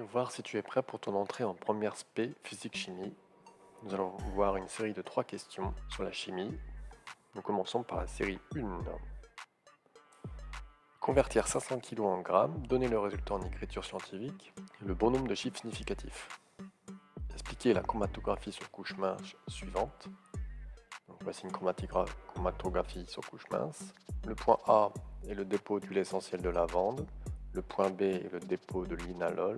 voir si tu es prêt pour ton entrée en première spé physique-chimie. Nous allons voir une série de 3 questions sur la chimie. Nous commençons par la série 1. Convertir 500 kg en grammes, donner le résultat en écriture scientifique et le bon nombre de chiffres significatifs. Expliquer la chromatographie sur couche mince suivante. Donc voici une chromatographie sur couche mince. Le point A est le dépôt d'huile essentielle de lavande. Le point B est le dépôt de linalol.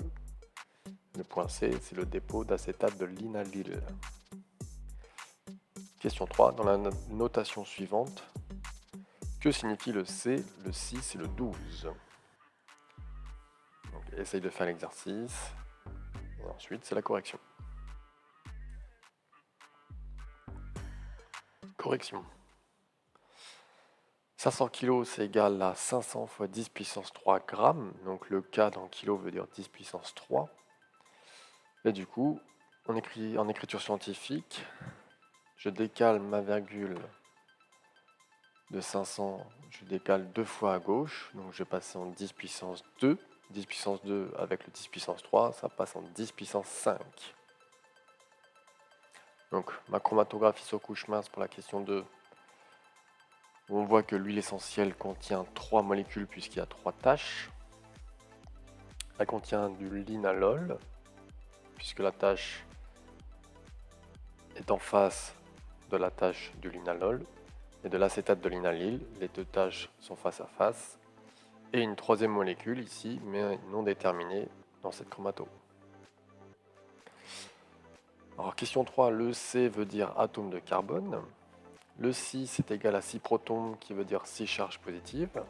Le point C, c'est le dépôt d'acétate de linalyle. Question 3. Dans la notation suivante, que signifie le C, le 6 et le 12? Donc, essaye de faire l'exercice. Et ensuite, c'est la correction. Correction. 500 kg, c'est égal à 500 fois 10 puissance 3 grammes. Donc le K dans kilo veut dire 10 puissance 3. Et du coup, on écrit en écriture scientifique, je décale ma virgule de 500, je décale 2 fois à gauche, donc je vais passer en 10 puissance 2. 10 puissance 2 avec le 10 puissance 3, ça passe en 10 puissance 5. Donc ma chromatographie sur couche mince pour la question 2, on voit que l'huile essentielle contient 3 molécules puisqu'il y a 3 tâches. Elle contient du linalol, puisque la tâche est en face de la tâche du linalol, et de l'acétate de linalyle, les deux tâches sont face à face, et une troisième molécule ici, mais non déterminée dans cette chromato. Alors question 3, le C veut dire atome de carbone, le 6 est égal à 6 protons qui veut dire 6 charges positives,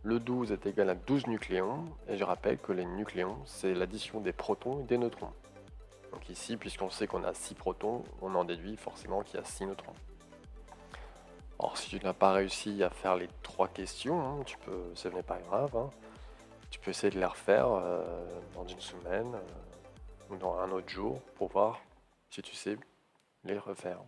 le 12 est égal à 12 nucléons, et je rappelle que les nucléons c'est l'addition des protons et des neutrons. Donc ici, puisqu'on sait qu'on a 6 protons, on en déduit forcément qu'il y a 6 neutrons. Alors si tu n'as pas réussi à faire les 3 questions, ce n'est pas grave, tu peux essayer de les refaire dans une semaine ou dans un autre jour pour voir si tu sais les refaire.